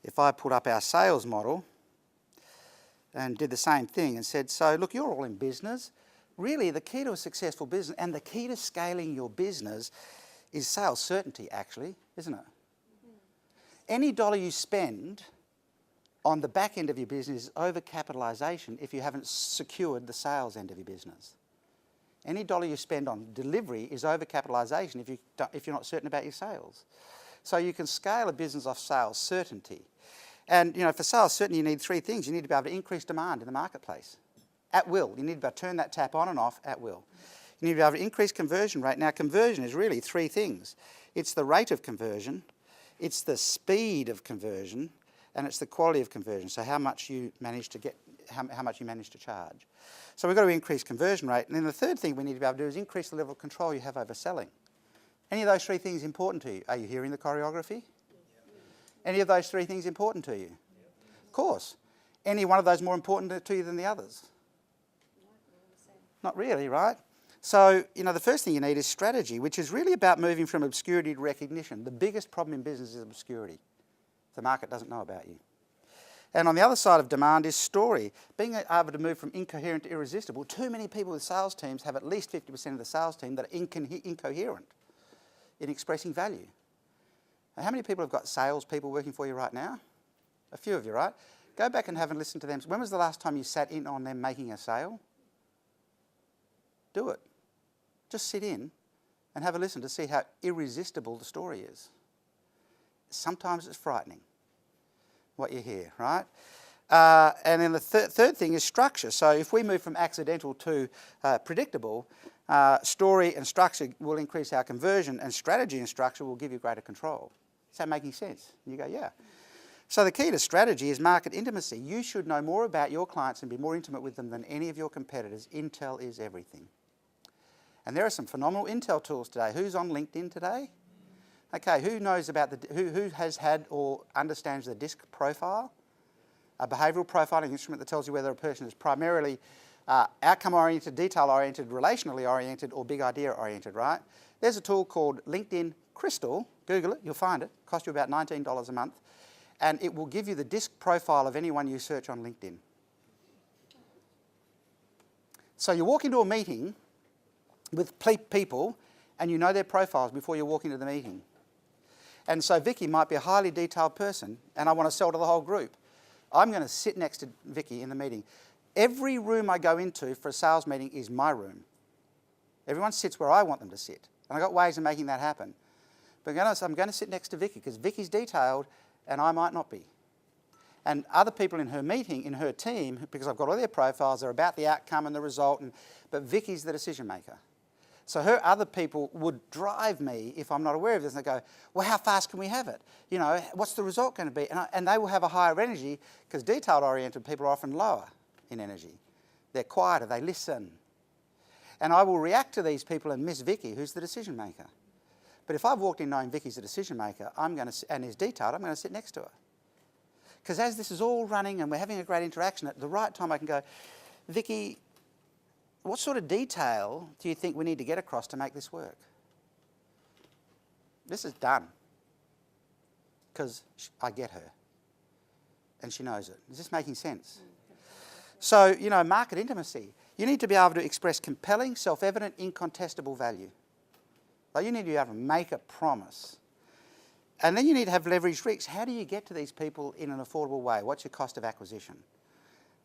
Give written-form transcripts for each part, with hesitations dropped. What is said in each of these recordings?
if I put up our sales model and did the same thing and said, so look, you're all in business. Really, the key to a successful business and the key to scaling your business is sales certainty, actually, isn't it? Any dollar you spend on the back end of your business is overcapitalisation if you haven't secured the sales end of your business. Any dollar you spend on delivery is overcapitalisation if you're not certain about your sales. So you can scale a business off sales certainty. And for sales certainty, you need three things. You need to be able to increase demand in the marketplace at will. You need to be able to turn that tap on and off at will. You need to be able to increase conversion rate. Now, conversion is really three things. It's the rate of conversion, it's the speed of conversion, and it's the quality of conversion. So how much you manage to get, how much you manage to charge. So we've got to increase conversion rate. And then the third thing we need to be able to do is increase the level of control you have over selling. Any of those three things important to you? Are you hearing the choreography? Any of those three things important to you? Of course. Any one of those more important to you than the others? Not really, right? So, the first thing you need is strategy, which is really about moving from obscurity to recognition. The biggest problem in business is obscurity. The market doesn't know about you. And on the other side of demand is story. Being able to move from incoherent to irresistible. Too many people with sales teams have at least 50% of the sales team that are incoherent in expressing value. And how many people have got sales people working for you right now? A few of you, right? Go back and have a listen to them. When was the last time you sat in on them making a sale? Do it. Just sit in and have a listen to see how irresistible the story is. Sometimes it's frightening what you hear, right? And then the third thing is structure. So if we move from accidental to predictable, story and structure will increase our conversion, and strategy and structure will give you greater control. Is that making sense? And you go, yeah. So the key to strategy is market intimacy. You should know more about your clients and be more intimate with them than any of your competitors. Intel is everything. And there are some phenomenal Intel tools today. Who's on LinkedIn today? Okay, who knows about who has had or understands the DISC profile? A behavioural profiling instrument that tells you whether a person is primarily outcome-oriented, detail-oriented, relationally oriented, or big idea-oriented, right? There's a tool called LinkedIn Crystal. Google it, you'll find it. Costs you about $19 a month. And it will give you the DISC profile of anyone you search on LinkedIn. So you walk into a meeting with people and you know their profiles before you walk into the meeting. And so Vicky might be a highly detailed person and I want to sell to the whole group. I'm going to sit next to Vicky in the meeting. Every room I go into for a sales meeting is my room. Everyone sits where I want them to sit. And I've got ways of making that happen. But I'm going to sit next to Vicky because Vicky's detailed and I might not be. And other people in her meeting, in her team, because I've got all their profiles, they're about the outcome and the result, but Vicky's the decision maker. So her other people would drive me if I'm not aware of this. And they go, well, how fast can we have it? What's the result going to be? And they will have a higher energy because detail-oriented people are often lower in energy. They're quieter, they listen. And I will react to these people and miss Vicky, who's the decision maker. But if I've walked in knowing Vicky's the decision maker, and is detailed, I'm going to sit next to her. Because as this is all running and we're having a great interaction, at the right time I can go, Vicky, what sort of detail do you think we need to get across to make this work? This is done. Because I get her. And she knows it. Is this making sense? So, market intimacy. You need to be able to express compelling, self-evident, incontestable value. Like you need to be able to make a promise. And then you need to have leveraged risks. How do you get to these people in an affordable way? What's your cost of acquisition?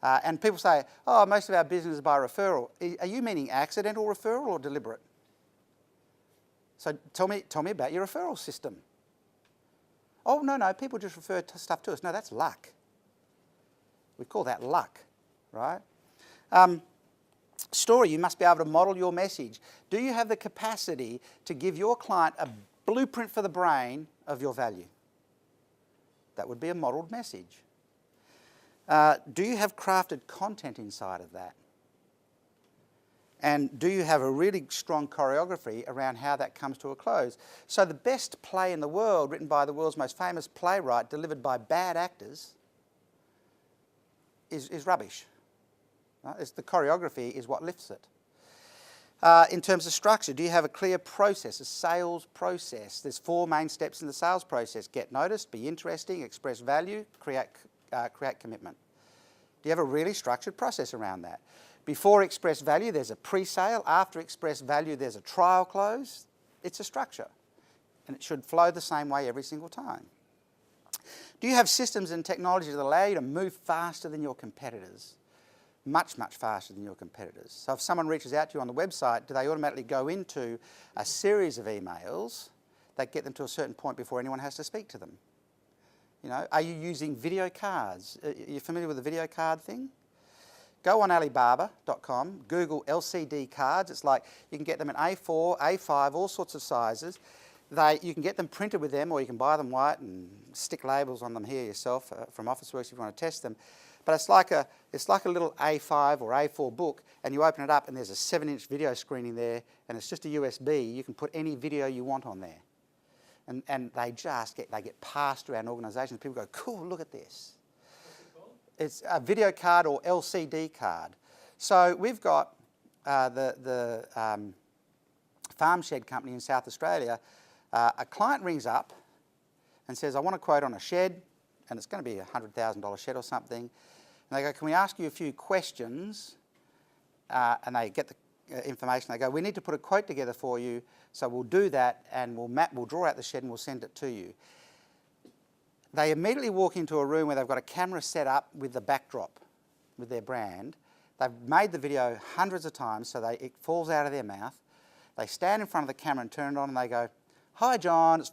And people say, oh, most of our business is by referral. Are you meaning accidental referral or deliberate? So tell me about your referral system. Oh, no, people just refer stuff to us. No, that's luck. We call that luck, right? Story, you must be able to model your message. Do you have the capacity to give your client a blueprint for the brain of your value? That would be a modelled message. Do you have crafted content inside of that? And do you have a really strong choreography around how that comes to a close? So the best play in the world, written by the world's most famous playwright, delivered by bad actors, is rubbish. Right? The choreography is what lifts it. In terms of structure, do you have a clear process, a sales process? There's 4 main steps in the sales process. Get noticed, be interesting, express value, create commitment. Do you have a really structured process around that? Before express value, there's a pre-sale. After express value, there's a trial close. It's a structure, and it should flow the same way every single time. Do you have systems and technology that allow you to move faster than your competitors? Much, much faster than your competitors. So if someone reaches out to you on the website, do they automatically go into a series of emails that get them to a certain point before anyone has to speak to them? You know, are you using video cards? Are you familiar with the video card thing? Go on Alibaba.com, Google LCD cards. It's like you can get them in A4, A5, all sorts of sizes. You can get them printed with them, or you can buy them white and stick labels on them here yourself from Officeworks if you want to test them. But it's like a little A5 or A4 book, and you open it up and there's a 7-inch video screen there, and it's just a USB. You can put any video you want on there. And they get passed around organisations. People go, cool, look at this. It's a video card or LCD card. So we've got the farm shed company in South Australia. A client rings up and says, I want a quote on a shed, and it's going to be a $100,000 shed or something. And they go, can we ask you a few questions? And they get the information. They go, we need to put a quote together for you, so we'll do that, and we'll draw out the shed and we'll send it to you. They immediately walk into a room where they've got a camera set up with the backdrop with their brand. They've made the video hundreds of times so it falls out of their mouth. They stand in front of the camera and turn it on and they go, hi John,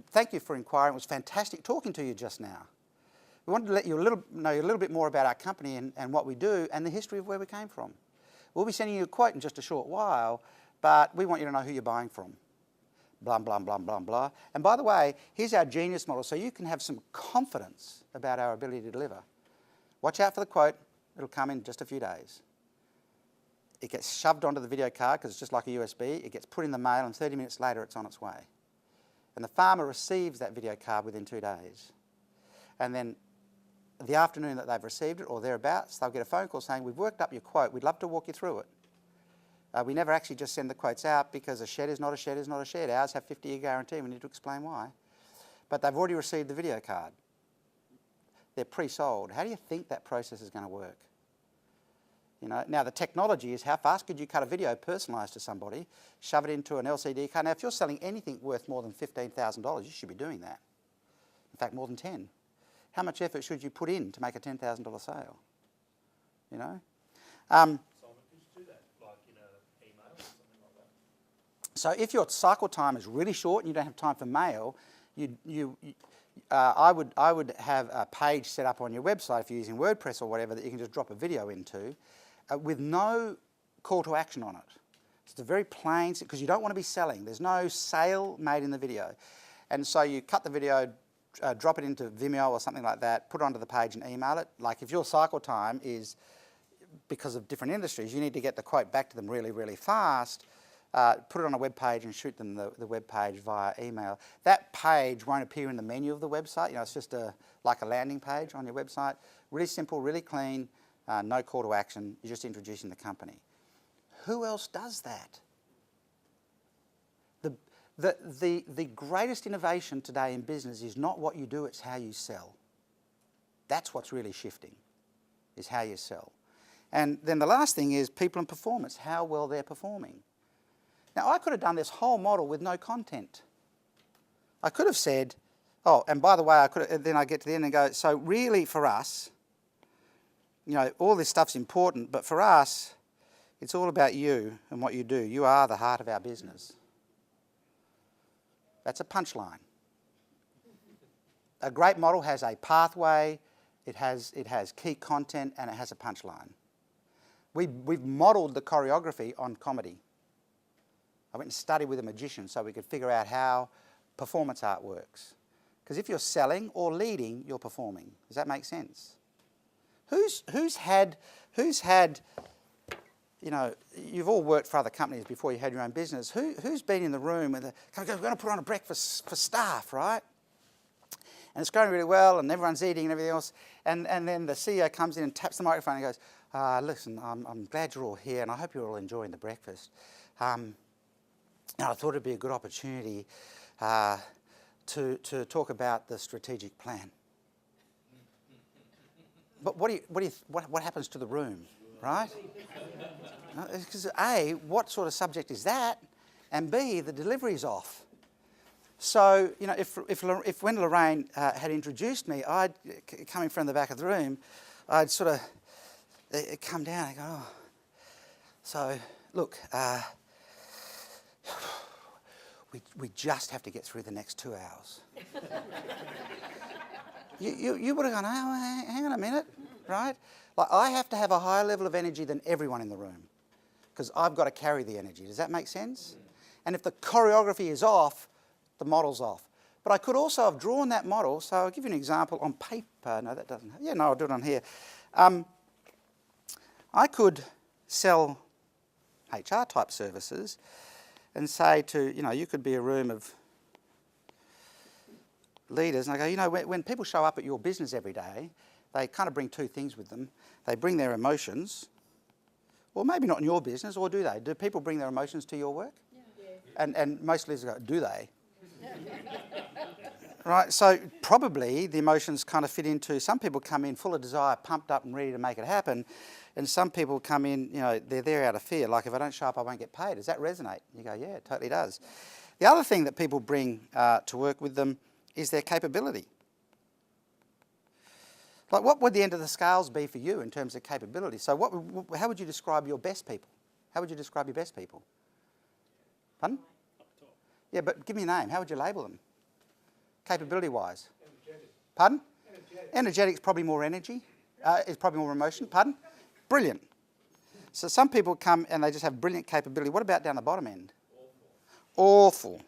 thank you for inquiring. It was fantastic talking to you just now. We wanted to let you know a little bit more about our company and what we do and the history of where we came from. We'll be sending you a quote in just a short while, but we want you to know who you're buying from. Blah, blah, blah, blah, blah. And by the way, here's our genius model, so you can have some confidence about our ability to deliver. Watch out for the quote. It'll come in just a few days. It gets shoved onto the video card because it's just like a USB. It gets put in the mail, and 30 minutes later, it's on its way. And the farmer receives that video card within 2 days. And then the afternoon that they've received it, or thereabouts, they'll get a phone call saying, we've worked up your quote. We'd love to walk you through it. We never actually just send the quotes out because a shed is not a shed is not a shed. Ours have 50-year guarantee. We need to explain why. But they've already received the video card. They're pre-sold. How do you think that process is going to work? You know, now the technology is how fast could you cut a video personalised to somebody, shove it into an LCD card. Now if you're selling anything worth more than $15,000, you should be doing that. In fact, more than 10. How much effort should you put in to make a $10,000 sale? You know? So if your cycle time is really short and you don't have time for mail, I would have a page set up on your website if you're using WordPress or whatever that you can just drop a video into with no call to action on it. It's a very plain, because you don't want to be selling. There's no sale made in the video. And so you cut the video, drop it into Vimeo or something like that, put it onto the page and email it. Like if your cycle time is, because of different industries, you need to get the quote back to them really, really fast, put it on a web page and shoot them the web page via email. That page won't appear in the menu of the website. You know, it's just like a landing page on your website. Really simple, really clean, no call to action. You're just introducing the company. Who else does that? The greatest innovation today in business is not what you do, it's how you sell. That's what's really shifting, is how you sell. And then the last thing is people and performance, how well they're performing. Now, I could have done this whole model with no content. I could have said, oh, and by the way, then I get to the end and go, so really for us, you know, all this stuff's important, but for us, it's all about you and what you do. You are the heart of our business. That's a punchline. A great model has a pathway, it has key content, and it has a punchline. We've modelled the choreography on comedy. I went and studied with a magician so we could figure out how performance art works. Because if you're selling or leading, you're performing. Does that make sense? Who's had, you know, you've all worked for other companies before you had your own business. Who's been in the room and we're going to put on a breakfast for staff, right? and it's going really well, and everyone's eating and everything else. And then the CEO comes in and taps the microphone and goes, listen, I'm glad you're all here, and I hope you're all enjoying the breakfast. And I thought it'd be a good opportunity to talk about the strategic plan. But what happens to the room, right? Because A, what sort of subject is that? And B, the delivery's off. So, you know, if when Lorraine had introduced me, I'd, coming from the back of the room, I'd sort of come down and go, oh. So, look, we just have to get through the next 2 hours. You would have gone, oh, hang on a minute, right? Like, I have to have a higher level of energy than everyone in the room because I've got to carry the energy. Does that make sense? And if the choreography is off, the model's off. But I could also have drawn that model. So I'll give you an example on paper. No, that doesn't. Yeah, no, I'll do it on here. I could sell HR type services and say to, you know, you could be a room of leaders, and I go, you know, when people show up at your business every day, they kind of bring two things with them. They bring their emotions, or maybe not in your business, or do they? Do people bring their emotions to your work? Yeah. And most leaders go, do they? Right, so probably the emotions kind of fit into, some people come in full of desire, pumped up and ready to make it happen, and some people come in, you know, they're there out of fear, like if I don't show up I won't get paid. Does that resonate? You go, yeah, it totally does. The other thing that people bring to work with them is their capability. Like, what would the end of the scales be for you in terms of capability? So how would you describe your best people? How would you describe your best people? Pardon? Yeah, but give me a name. How would you label them? Capability-wise? Energetic. Pardon? Energetic's probably more energy. It's probably more emotion. Pardon? Brilliant. So some people come and they just have brilliant capability. What about down the bottom end? Awful.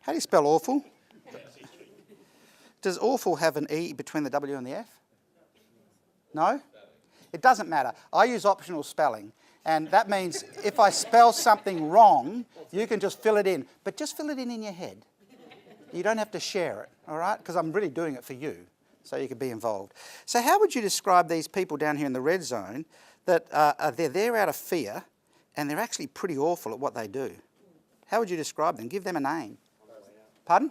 How do you spell awful? Does awful have an E between the W and the F? No? It doesn't matter. I use optional spelling, and that means if I spell something wrong, you can just fill it in. But just fill it in your head. You don't have to share it, all right? Because I'm really doing it for you, so you can be involved. So how would you describe these people down here in the red zone that they're there out of fear, and they're actually pretty awful at what they do? How would you describe them? Give them a name. Pardon?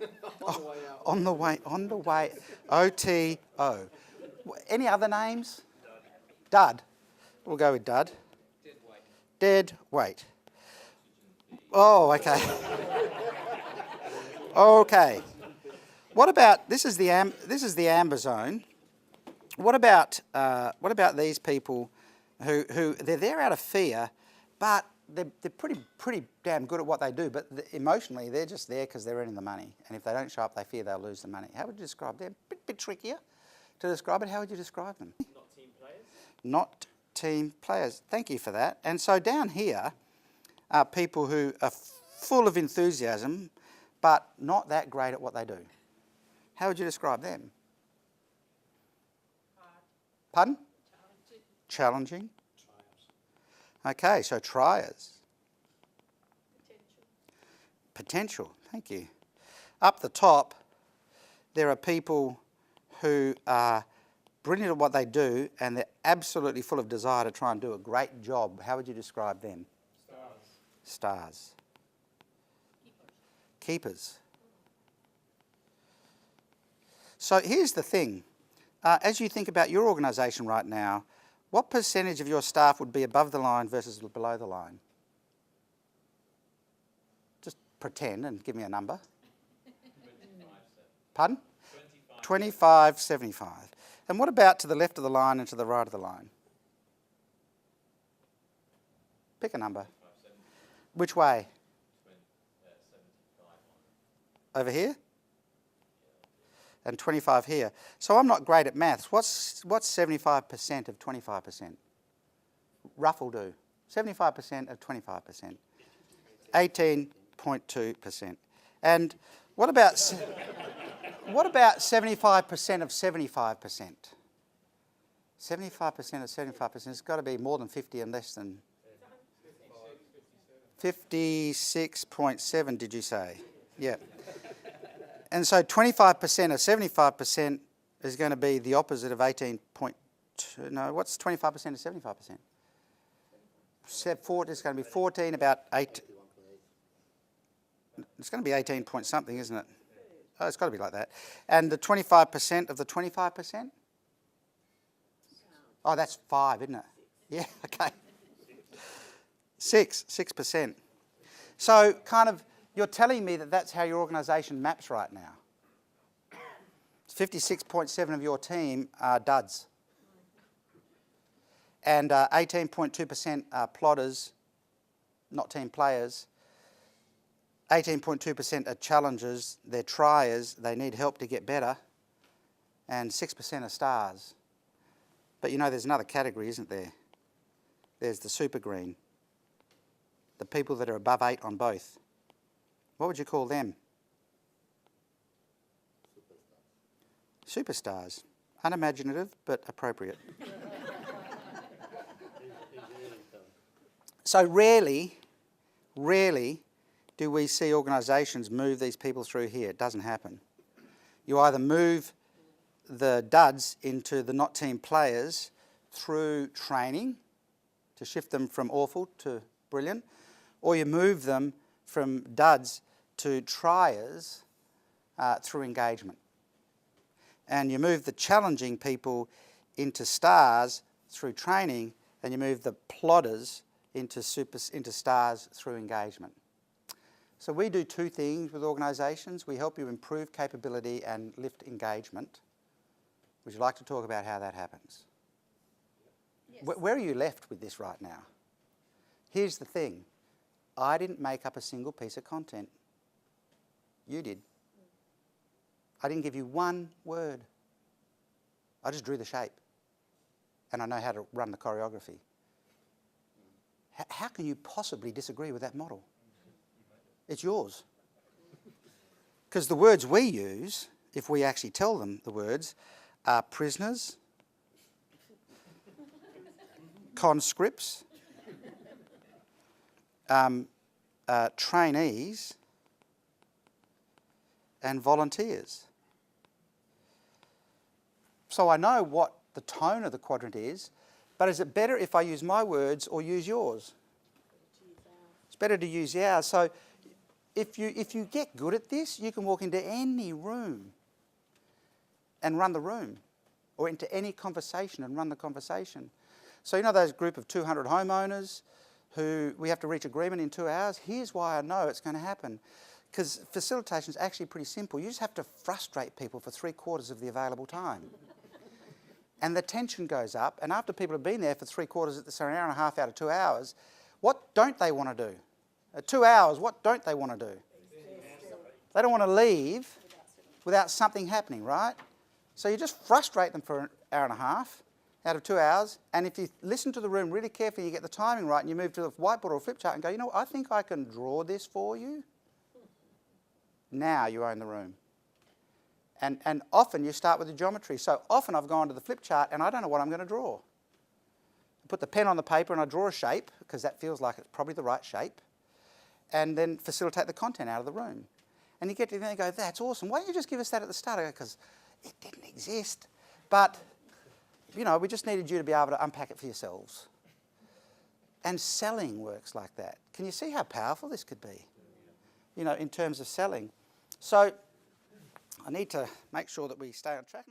On the way. O-T-O. Any other names? Dud. We'll go with Dud. Dead weight. Oh, okay. Okay. What about, this is the amber zone. What about these people who they're there out of fear, but they're pretty damn good at what they do, but emotionally they're just there because they're earning the money. And if they don't show up, they fear they'll lose the money. How would you describe them? Bit trickier to describe it. How would you describe them? Not team players. Not team players. Thank you for that. And so down here are people who are full of enthusiasm, but not that great at what they do. How would you describe them? Hard. Pardon? Challenging. Okay, so triers. Potential, thank you. Up the top, there are people who are brilliant at what they do and they're absolutely full of desire to try and do a great job. How would you describe them? Stars. Keepers. So here's the thing. As you think about your organisation right now, what percentage of your staff would be above the line versus below the line? Just pretend and give me a number. 25. Pardon? 25, 75. And what about to the left of the line and to the right of the line? Pick a number. 75. Which way? 75. Over here? And 25 here. So I'm not great at maths. What's 75% of 25%? Rough will do. 75% of 25%. 18.2%. And what about 75% of 75%? 75% of 75%, it's got to be more than 50 and less than 56.7, did you say? Yeah. And so 25% of 75% is going to be the opposite of 18.2. No, what's 25% of 75%? It's going to be 14, about 8. It's going to be 18 point something, isn't it? Oh, it's got to be like that. And the 25% of the 25%? Oh, that's 5, isn't it? Yeah, okay. 6%. So kind of, you're telling me that that's how your organisation maps right now. 56.7% of your team are duds. And 18.2% are plotters, not team players. 18.2% are challengers, they're triers, they need help to get better. And 6% are stars. But you know there's another category, isn't there? There's the super green. The people that are above 8 on both. What would you call them? Superstars. Unimaginative, but appropriate. So rarely do we see organisations move these people through here. It doesn't happen. You either move the duds into the not team players through training to shift them from awful to brilliant, or you move them from duds to triers through engagement. And you move the challenging people into stars through training, and you move the plotters into stars through engagement. So we do 2 things with organisations. We help you improve capability and lift engagement. Would you like to talk about how that happens? Yes. Where are you left with this right now? Here's the thing. I didn't make up a single piece of content. You did. I didn't give you one word. I just drew the shape. And I know how to run the choreography. How can you possibly disagree with that model? It's yours. Because the words we use, if we actually tell them the words, are prisoners, conscripts, trainees, and volunteers. So I know what the tone of the quadrant is, but is it better if I use my words or use yours? It's better to use ours. So if you get good at this, you can walk into any room and run the room, or into any conversation and run the conversation. So you know those group of 200 homeowners who we have to reach agreement in 2 hours? Here's why I know it's going to happen. Because facilitation is actually pretty simple. You just have to frustrate people for 3/4 of the available time. And the tension goes up, and after people have been there for 3/4, so an hour and a half out of 2 hours, what don't they want to do? At 2 hours, what don't they want to do? They don't want to leave without something happening, right? So you just frustrate them for an hour and a half out of 2 hours, and if you listen to the room really carefully, you get the timing right, and you move to the whiteboard or a flip chart and go, you know what, I think I can draw this for you. Now you own the room. And often you start with the geometry. So often I've gone to the flip chart and I don't know what I'm going to draw. I put the pen on the paper and I draw a shape, because that feels like it's probably the right shape, and then facilitate the content out of the room. And you get to the end and go, that's awesome. Why don't you just give us that at the start? Because it didn't exist. But, you know, we just needed you to be able to unpack it for yourselves. And selling works like that. Can you see how powerful this could be? You know, in terms of selling. So I need to make sure that we stay on track.